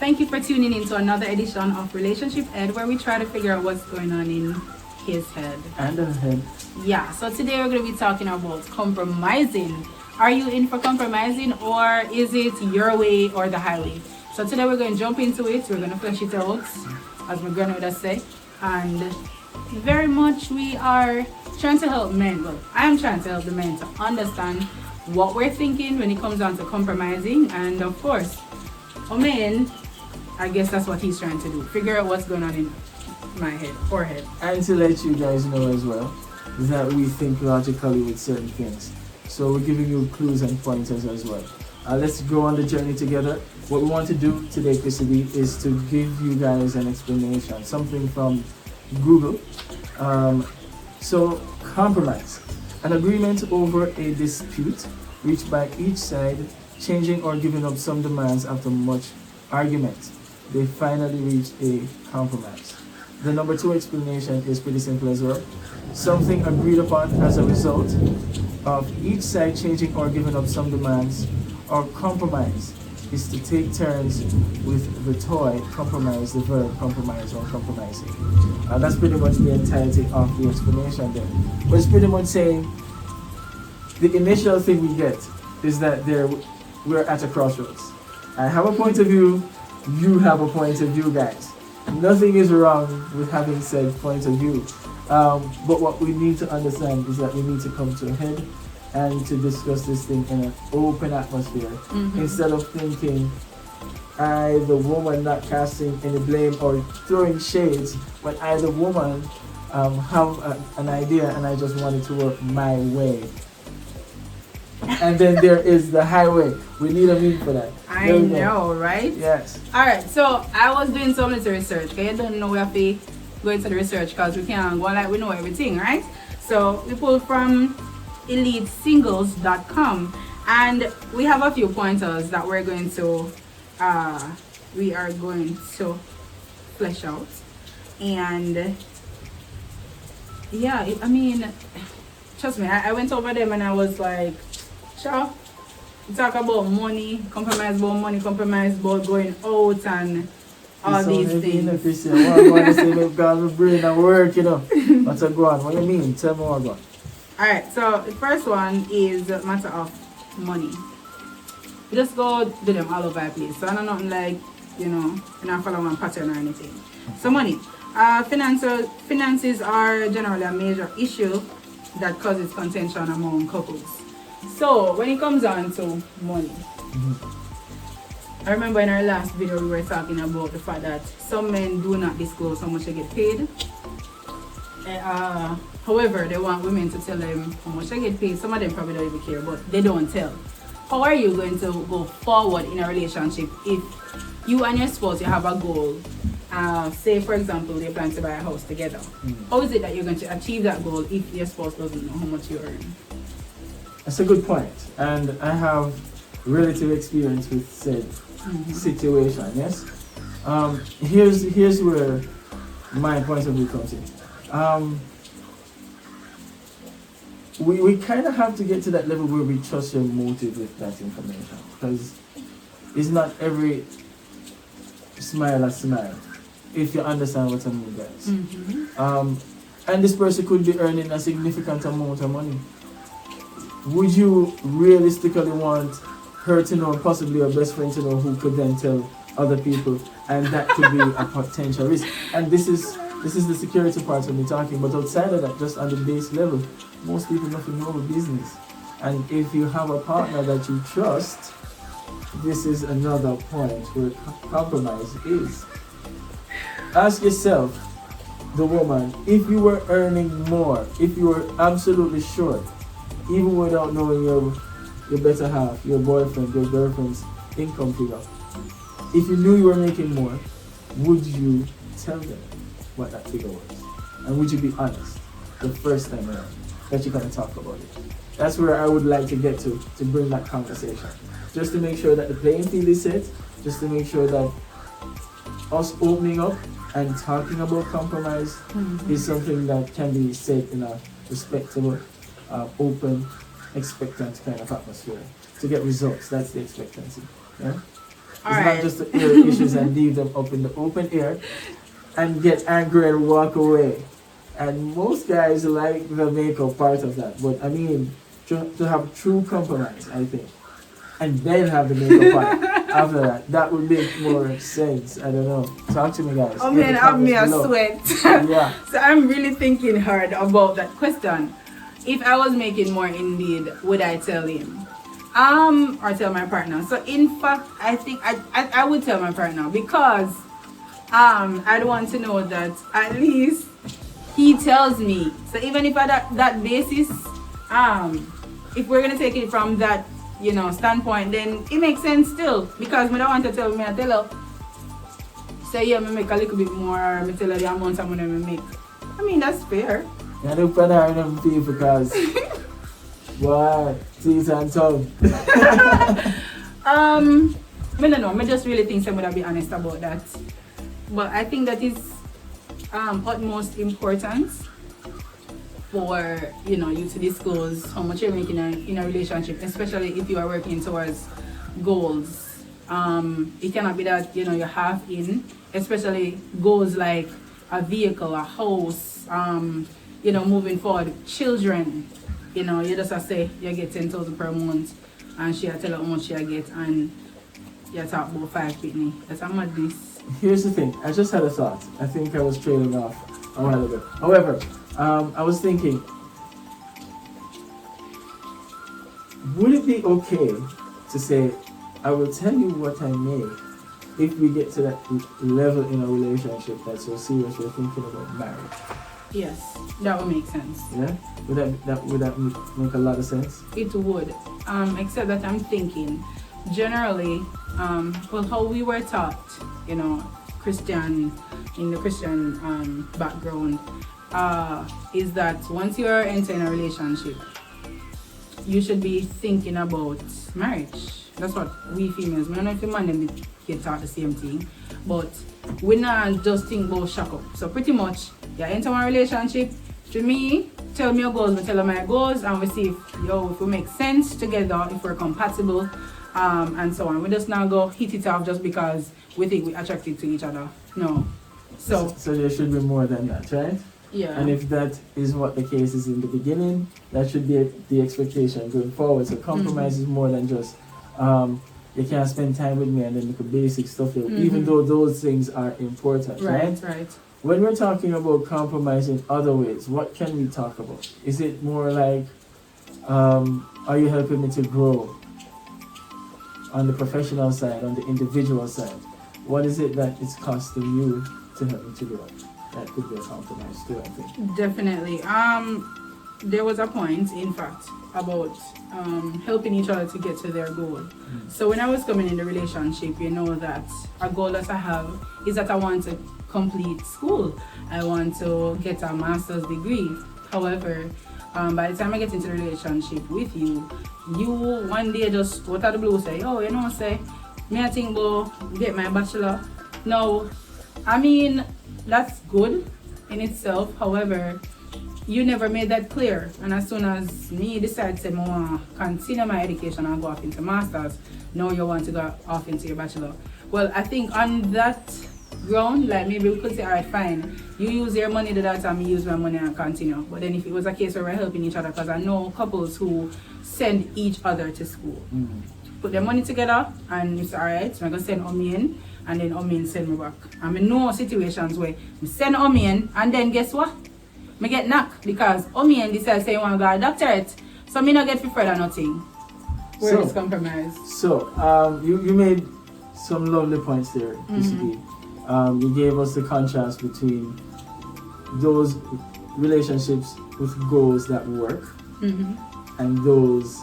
Thank you for tuning in to another edition of Relationship Ed, where we try to figure out what's going on in his head. And her head. Yeah, so today we're going to be talking about compromising. Are you in for compromising, or is it your way or the highway? So today we're going to jump into it. We're going to flesh it out, as my grandmother say. And very much we are trying to help men. Well, I am trying to help the men to understand what we're thinking when it comes down to compromising. And of course, men, I guess that's what he's trying to do. Figure out what's going on in my head, forehead. And to let you guys know as well, that we think logically with certain things. So we're giving you clues and pointers as well. Let's go on the journey together. What we want to do today, Chrissy B, is to give you guys an explanation, something from Google. So compromise, an agreement over a dispute reached by each side, changing or giving up some demands after much argument. They finally reach a compromise. The number 2 explanation is pretty simple as well. Something agreed upon as a result of each side changing or giving up some demands, or compromise is to take turns with the toy, compromise, the verb compromise or compromising. That's pretty much the entirety of the explanation there. But it's pretty much saying the initial thing we get is that we're at a crossroads. I have a point of view, you have a point of view, guys. Nothing is wrong with having said point of view. But what we need to understand is that we need to come to a head and to discuss this thing in an open atmosphere, instead of thinking I, the woman, not casting any blame or throwing shades, but I, the woman, have an idea and I just want it to work my way. And then there is the highway. We need a mean for that. I know, right? Yes. Alright, so I was doing some little research, because you don't know we have to go into the research because we can't go like we know everything, right? So we pulled from elitesingles.com, and we have a few pointers that we are going to flesh out. And yeah, I mean, trust me, I went over them and I was like, sure, you talk about money, compromise about going out and all these things. I want to say they've got my brain at work, you know. What's go on? What do you mean? Tell me what go on. Alright, so the first one is a matter of money. You just go do them all over the place. So I don't know, like, you know, you're not following one pattern or anything. So money. Finances are generally a major issue that causes contention among couples. So when it comes down to money, I remember in our last video we were talking about the fact that some men do not disclose how much they get paid. However, they want women to tell them how much they get paid. Some of them probably don't even care, but they don't tell. How are you going to go forward in a relationship if you and your spouse, you have a goal? Say, for example, they plan to buy a house together. How is it that you're going to achieve that goal if your spouse doesn't know how much you earn? That's a good point. And I have relative experience with said situation, yes? Here's where my point of view comes in. We kind of have to get to that level where we trust your motive with that information, because it's not every smile a smile, if you understand what I mean, guys. And this person could be earning a significant amount of money. Would you realistically want her to know, possibly your best friend to know, who could then tell other people, and that could be a potential risk? And this is the security part of me talking, but outside of that, just on the base level, most people nothing know about business. And if you have a partner that you trust, this is another point where compromise is. Ask yourself, the woman, if you were earning more, if you were absolutely sure, even without knowing your better half, your boyfriend, your girlfriend's income figure, if you knew you were making more, would you tell them what that figure was? And would you be honest the first time around that you're going to talk about it? That's where I would like to get to bring that conversation. Just to make sure that the playing field is set, just to make sure that us opening up and talking about compromise is something that can be said in a respectable, open, expectant kind of atmosphere to get results. That's the expectancy. Yeah? It's All not right. just to air issues and leave them up in the open air and get angry and walk away. And most guys like the makeup part of that. But I mean, to have true compromise, I think. And then have the makeup part after that. That would make more sense. I don't know. Talk to me, guys. Oh In the man, have me a comments below. sweat. Yeah. So I'm really thinking hard about that question. If I was making more indeed, would I tell him? Or tell my partner. So in fact, I think I would tell my partner because I'd want to know that at least he tells me. So even if at that basis, if we're gonna take it from that, standpoint, then it makes sense still. Because I don't want to tell me, I tell her, say yeah, me make a little bit more, or me tell her the amount of money me make. I mean that's fair. Yeah, look for that them people because what? Teeth and tongue. I don't know. I just really think someone would be honest about that. But I think that is utmost important for you to disclose how much you're making in a relationship, especially if you are working towards goals. It cannot be that you're half in, especially goals like a vehicle, a house, moving forward, children. You just have to say you get 10,000 per month, and she tell her how much she get, and you talk about 5 Pitney. That's a madness. Here's the thing. I just had a thought. I think I was trailing off a while ago. However, I was thinking, would it be okay to say, I will tell you what I make if we get to that level in a relationship that's so serious we're thinking about marriage? Yes, that would make sense. Yeah? Would that make a lot of sense? It would. Except that I'm thinking, generally, how we were taught, Christian, in the Christian background, is that once you are entering a relationship, you should be thinking about marriage. That's what we females, I don't know if the man them get taught the same thing, but we not just think about shack up. So pretty much, you enter one relationship, to me, tell me your goals, I tell her my goals, and we see if we make sense together, if we're compatible, and so on. We just not go hit it off just because we think we're attracted to each other. No. So there should be more than that, right? yeah. And if that is what the case is in the beginning, that should be the expectation going forward. So compromise is more than just you can't spend time with me and then the basic stuff, even though those things are important, right? Right. When we're talking about compromise in other ways, what can we talk about? Is it more like, are you helping me to grow on the professional side, on the individual side? What is it that it's costing you to help me to grow? That could be a compromise too, I think. Definitely. There was a point, in fact, about helping each other to get to their goal. So when I was coming in the relationship, that a goal that I have is that I want to complete school. I want to get a master's degree. However, by the time I get into the relationship with you, you one day just out of the blue say, me I think go get my bachelor. No, I mean that's good in itself. However, you never made that clear, and as soon as me decide to continue my education and go off into masters, now you want to go off into your bachelor. Well, I think on that ground, like maybe we could say, alright, fine, you use your money to that time, me use my money and continue. But then if it was a case where we're helping each other, because I know couples who send each other to school, put their money together, and it's alright, so I'm going to send Omi in, and then Omi in send me back. And I know situations where I send Omi in, and then guess what? I get knocked because Omi in decides say you want to go a doctorate, so me not get for further nothing. Where is compromise? So, you made some lovely points there, PCB. You gave us the contrast between those relationships with goals that work and those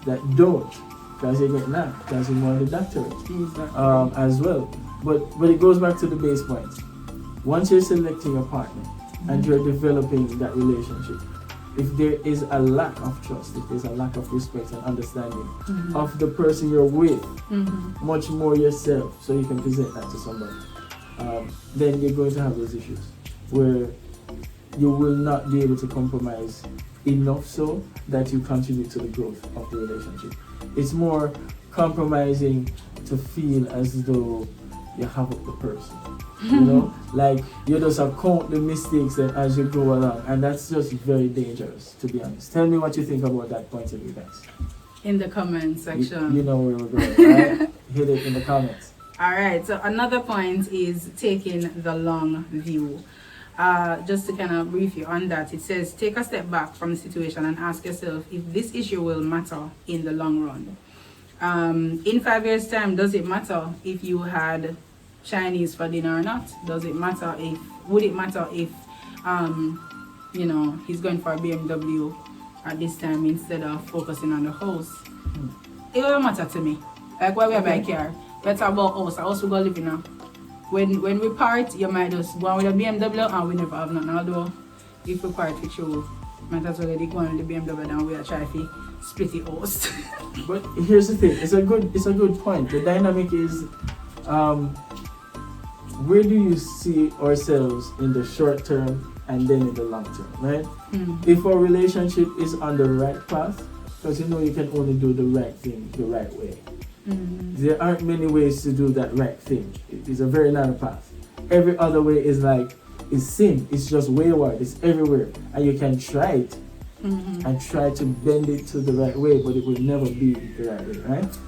that don't, because you get knocked, because you want the doctorate as well. But it goes back to the base point. Once you're selecting a partner and you're developing that relationship, if there is a lack of trust, if there's a lack of respect and understanding of the person you're with, much more yourself, so you can present that to somebody, then you're going to have those issues where you will not be able to compromise enough so that you contribute to the growth of the relationship. It's more compromising to feel as though you have up the person. You know, like you just account the mistakes that as you go along, and that's just very dangerous, to be honest. Tell me what you think about that point of view, guys. In the comment section. You know where we're going, right? Hit it in the comments. All right. So another point is taking the long view. Just to kind of brief you on that, it says take a step back from the situation and ask yourself if this issue will matter in the long run. In 5 years' time, does it matter if you had Chinese for dinner or not? Would it matter if you know, he's going for a BMW at this time instead of focusing on the house? It will matter to me. Like why we have a car, better about house. I also go live in now. When we part, you might just go on with a BMW and we never have nothing. Although if we part with you, might as well go on with the BMW and we are trying to split the house. But here's the thing, it's a good point. The dynamic is where do you see ourselves in the short term and then in the long term, right? If our relationship is on the right path, because you know you can only do the right thing the right way. There aren't many ways to do that right thing. It is a very narrow path. Every other way is sin. It's just wayward. It's everywhere, and you can try it and try to bend it to the right way, but it will never be the right way, right?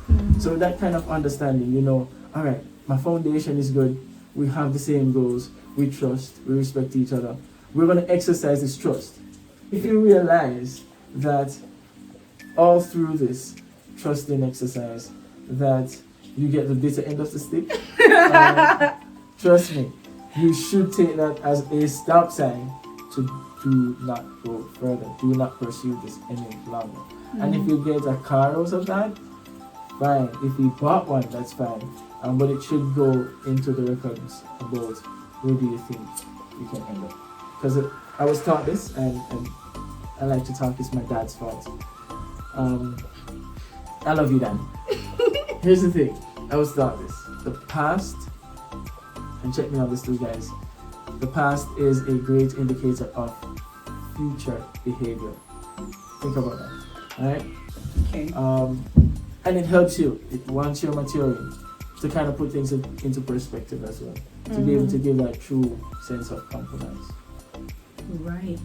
So that kind of understanding, you know, all right, my foundation is good. We have the same goals. We trust. We respect each other. We're going to exercise this trust. If you realize that all through this trusting exercise, that you get the bitter end of the stick, trust me, you should take that as a stop sign to do not go further. Do not pursue this any longer. And if you get a car out of that, fine. If you bought one, that's fine. But it should go into the records about where do you think you can end up. Because I was taught this, and I like to talk, it's my dad's fault. I love you, Dan. Here's the thing, I was taught this. The past, and check me on this too, guys. The past is a great indicator of future behavior. Think about that, alright? Okay. And it helps you, once you're maturing, to kind of put things into perspective as well. To be able to give that true sense of compromise. Right.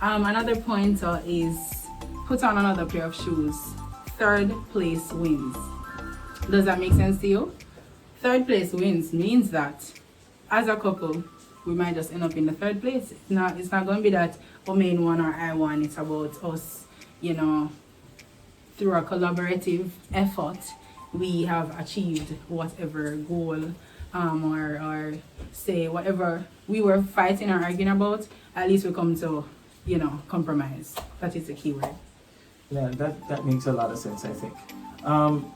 Another pointer is put on another pair of shoes. Third place wins. Does that make sense to you? Third place wins means that as a couple, we might just end up in the third place. It's not going to be that Omain won or I won. It's about us, you know, through a collaborative effort, we have achieved whatever goal or say whatever we were fighting or arguing about. At least we come to, you know, compromise. That is the key word. Yeah, that makes a lot of sense, I think.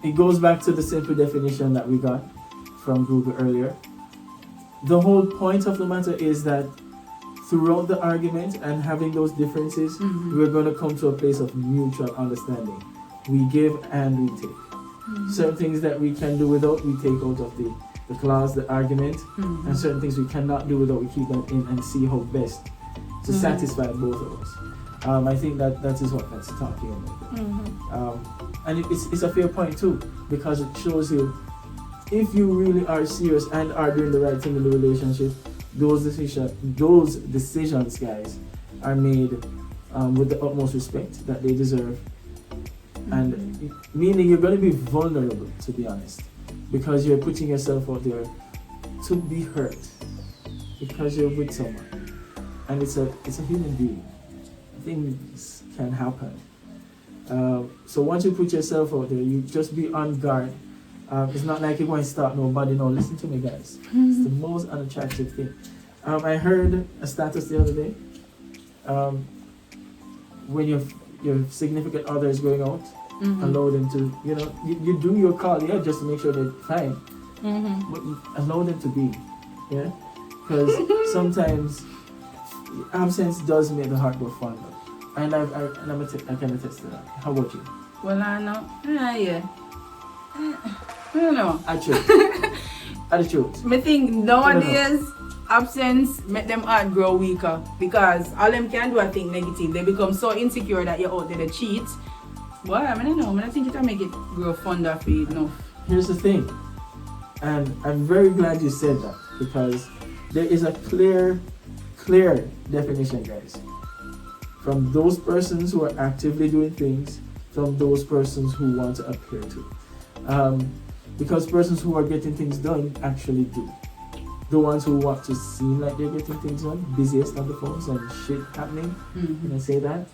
It goes back to the simple definition that we got from Google earlier. The whole point of the matter is that throughout the argument and having those differences, we're going to come to a place of mutual understanding. We give and we take. Certain things that we can do without, we take out of the clause, the argument, and certain things we cannot do without, we keep them in and see how best to satisfy both of us. I think that is what that's talking about. And it's a fair point too, because it shows you if you really are serious and are doing the right thing in the relationship, those decisions, guys, are made with the utmost respect that they deserve. And meaning you're going to be vulnerable, to be honest, because you're putting yourself out there to be hurt because you're with someone, and it's a human being. Things can happen. So once you put yourself out there, you just be on guard. It's not like you're going to start nobody. No, listen to me, guys. It's the most unattractive thing. I heard a status the other day. When your significant other is going out, allow them to, you do your call, just to make sure they're fine. But you allow them to be, because sometimes absence does make the heart go fonder. And I can attest to that. How about you? Well, I know. Yeah. I don't know. Attitude. I think nowadays, absence make them heart grow weaker, because all them can do a thing negative. They become so insecure that you're out there to cheat. Boy, I mean, I know. I think it'll make it grow fonder for you, no. Here's the thing, and I'm very glad you said that, because there is a clear definition, guys. From those persons who are actively doing things, from those persons who want to appear to. Because persons who are getting things done actually do. The ones who want to seem like they're getting things done, busiest on the phones and shit happening, can I say that?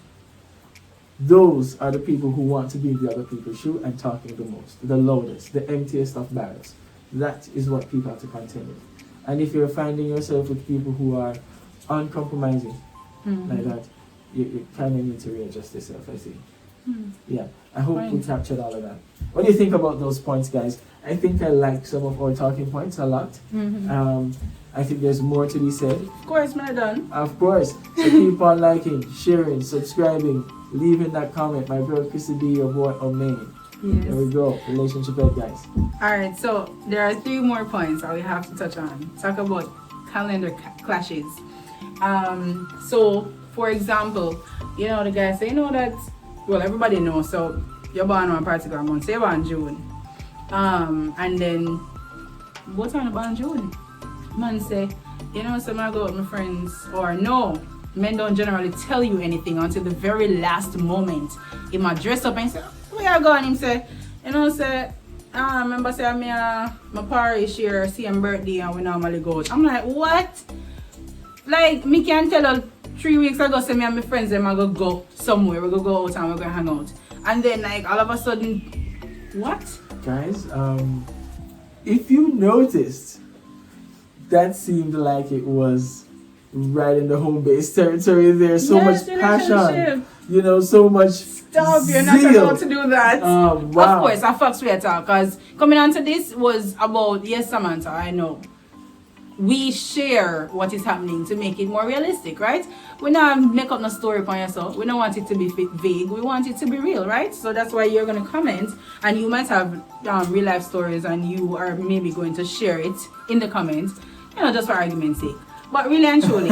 Those are the people who want to be in the other people's shoe and talking the most, the loudest, the emptiest of barrels. That is what people have to contend with. And if you're finding yourself with people who are uncompromising like that, you kind of need to readjust yourself, I think. Yeah, I hope we captured all of that. What do you think about those points, guys? I think I like some of our talking points a lot. I think there's more to be said. Of course, man, done. Of course. So keep on liking, sharing, subscribing, leaving that comment. My girl Chrissy B, your boy Omani. Yes. There we go. Relationship head, guys. Alright, so there are 3 more points that we have to touch on. Talk about calendar clashes. So, for example, you know, the guy say, you know that, well, everybody knows, so you're born on a particular month, say you're born June. And then, what time you born June? Man say, you know, so I go with my friends, or no, men don't generally tell you anything until the very last moment. He might dress up and say, where you going? Him say, you know, say, remember say my parish here, see him birthday and we normally go out. I'm like, what? Like, me can tell her 3 weeks ago, say me and my friends, them I go somewhere, we go out and we're gonna hang out. And then like all of a sudden, what? Guys, if you noticed, that seemed like it was right in the home base territory. There's so much passion, you know, so much Stop, you're zeal. not allowed to do that. Wow. Of course, I fuck swear talk, because coming on to this was about, yes, Samantha, I know. We share what is happening to make it more realistic, right? We not make up no story upon yourself. We don't want it to be vague. We want it to be real, right? So that's why you're going to comment, and you might have real life stories, and you are maybe going to share it in the comments, you know, just for argument's sake. But really and truly,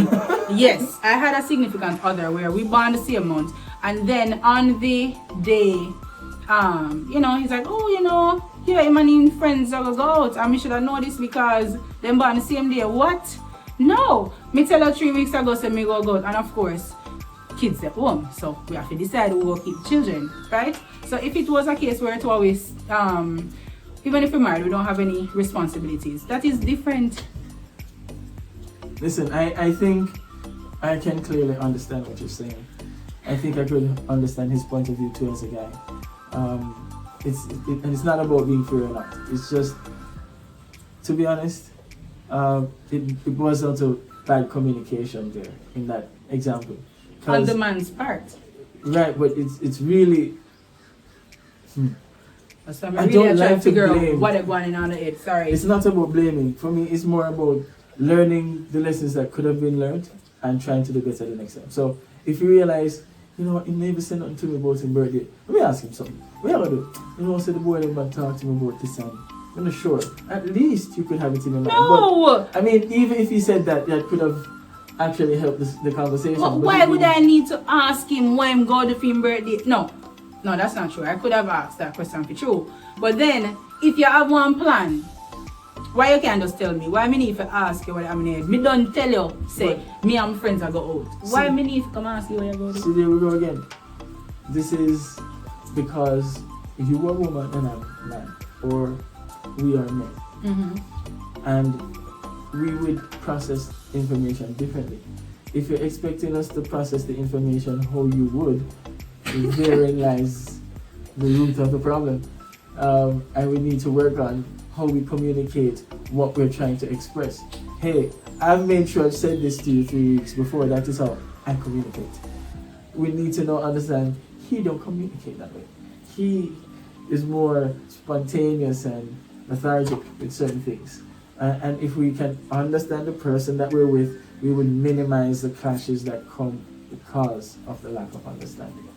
yes, I had a significant other where we born the same month, and then on the day, you know, he's like, oh, you know, yeah, him and his friends are go out, and we should have known this because them born the same day. What? No, me tell her 3 weeks ago, say me go out, and of course, kids at home, so we have to decide who will keep children, right? So if it was a case where it always, even if we're married, we don't have any responsibilities, that is different. Listen, I think I can clearly understand what you're saying. I think I could understand his point of view too as a guy. And it's not about being free or not. It's just, to be honest, it boils down to bad communication there in that example. On the man's part. Right, but it's really. So I'm really trying to figure out what they're going on the head. Sorry. It's not about blaming. For me, it's more about learning the lessons that could have been learned and trying to do better the next time. So if you realize, you know what, he never said nothing to me about his birthday, let me ask him something. What you do? You know, say the boy never talk to me about this and I'm not sure. At least you could have it in your mind. No! But, I mean, even if he said that, that could have actually helped the conversation. But why would I need to ask him when I'm going to his birthday? No, that's not true. I could have asked that question for true. But then, if you have one plan, why you can't just tell me? Why me need to ask you what I'm in? Me don't tell you, say, me and my friends are go out. Why me need to come ask you where you go to? See, there we go again. This is because you are a woman and I'm a man. Or we are men. And we would process information differently. If you're expecting us to process the information how you would, therein lies the root of the problem. And we need to work on how we communicate what we're trying to express. Hey, I've made sure I've said this to you 3 weeks before. That is how I communicate. We need to now understand he don't communicate that way. He is more spontaneous and lethargic with certain things. And if we can understand the person that we're with, we would minimize the clashes that come because of the lack of understanding.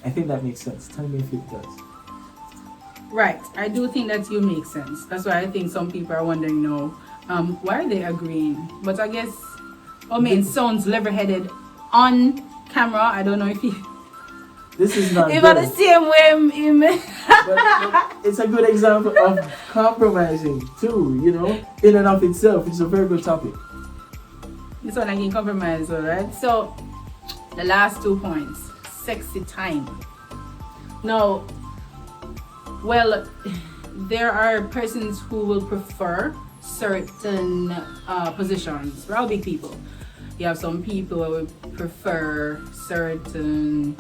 I think that makes sense. Tell me if it does. Right, I do think that you make sense. That's why I think some people are wondering, why are they agreeing? But I guess, it sounds level-headed on camera. I don't know if he... This is not Even the good. same way him. But it's a good example of compromising too, you know, in and of itself. It's a very good topic. This one I can compromise, alright? So, the last 2 points. Sexy time. Now, well, there are persons who will prefer certain positions. We're all big people. You have some people who will prefer certain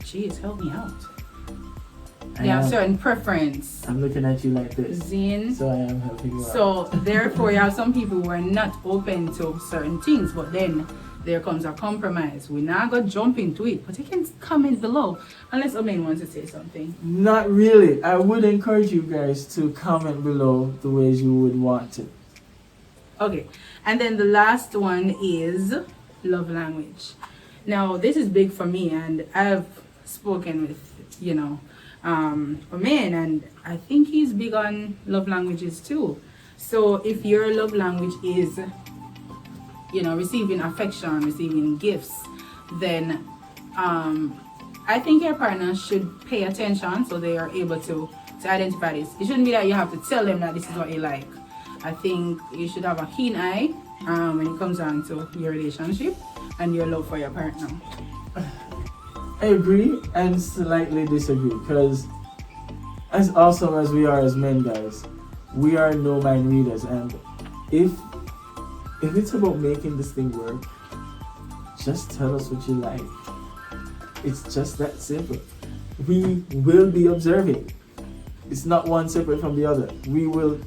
jeez, help me out. You have certain preference. I'm looking at you like this. Zine. So I am helping you out. So therefore you have some people who are not open to certain things, but then there comes a compromise. We're not gonna jump into it, but you can comment below unless Omen wants to say something. Not really. I would encourage you guys to comment below the ways you would want to. Okay, and then the last one is love language. Now this is big for me, and I've spoken with, you know, Omen, and I think he's big on love languages too. So if your love language is, you know, receiving affection, receiving gifts, then I think your partner should pay attention so they are able to identify this. It shouldn't be that you have to tell them that this is what you like. I think you should have a keen eye when it comes down to your relationship and your love for your partner. I agree and slightly disagree, because as awesome as we are as men, guys, we are no mind readers, and if it's about making this thing work, just tell us what you like. It's just that simple. We will be observing. It's not one separate from the other. We will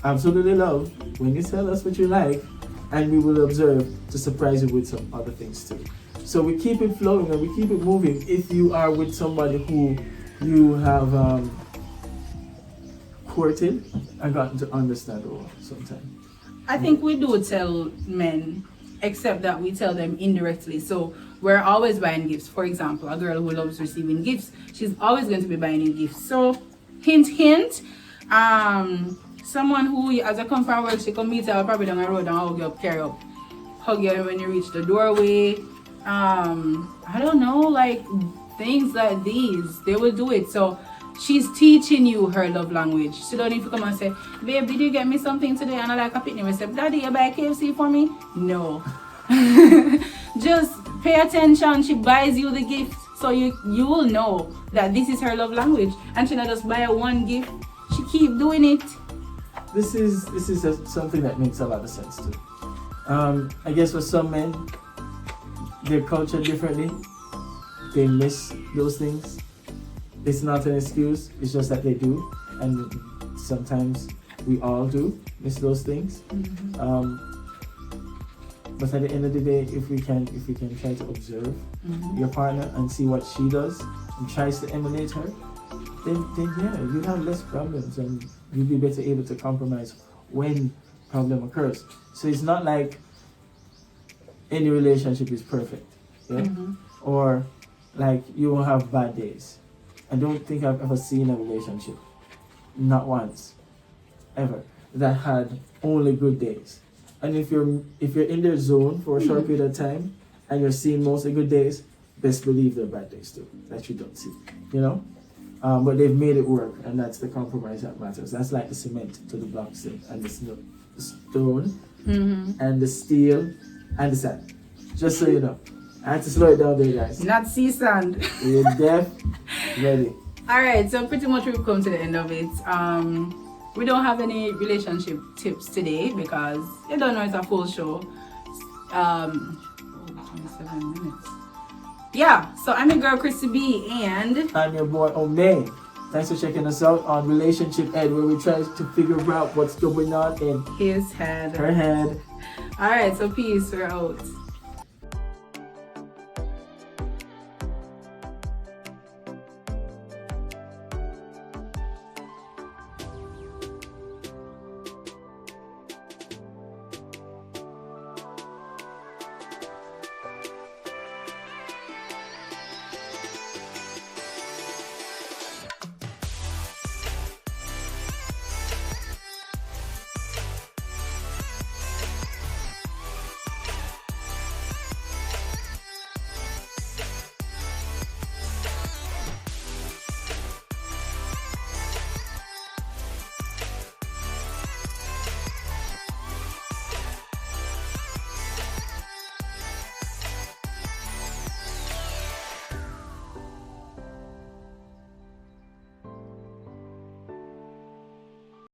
absolutely love when you tell us what you like, and we will observe to surprise you with some other things too. So we keep it flowing and we keep it moving if you are with somebody who you have courted and gotten to understand over sometime. I think we do tell men, except that we tell them indirectly. So we're always buying gifts. For example, a girl who loves receiving gifts, she's always going to be buying you gifts. So hint, hint. Someone who, as I come from work, she come meet her probably down the road and hug you up, carry up. Hug you when you reach the doorway. I don't know, like things like these, they will do it. So she's teaching you her love language. She don't need to come and say, babe, did you get me something today? And I like a picnic. I said, Daddy, you buy KFC for me? No. Just pay attention. She buys you the gift, so you will know that this is her love language. And she not just buy her one gift, she keep doing it. This is something that makes a lot of sense too. I guess for some men, they're cultured differently. They miss those things. It's not an excuse, it's just that they do. And sometimes we all do miss those things. But at the end of the day, if we can try to observe your partner and see what she does and tries to emulate her, then yeah, you have less problems and you'll be better able to compromise when problem occurs. So it's not like any relationship is perfect, yeah? Or like you will have bad days. I don't think I've ever seen a relationship, not once, ever, that had only good days. And if you're in their zone for a short period of time and you're seeing mostly good days, best believe there are bad days too that you don't see, you know. But they've made it work, and that's the compromise that matters. That's like the cement to the blocks and the stone and the steel and the sand. Just so you know. I had to slow it down there, guys. Not sea sand. We're deaf, ready. Alright, so pretty much we've come to the end of it. We don't have any relationship tips today because you don't know it's a full show. 27 minutes. Yeah, so I'm your girl Chrissy B and I'm your boy Omen. Thanks for checking us out on Relationship Ed, where we try to figure out what's going on in his head. her head. Alright, so peace, we're out.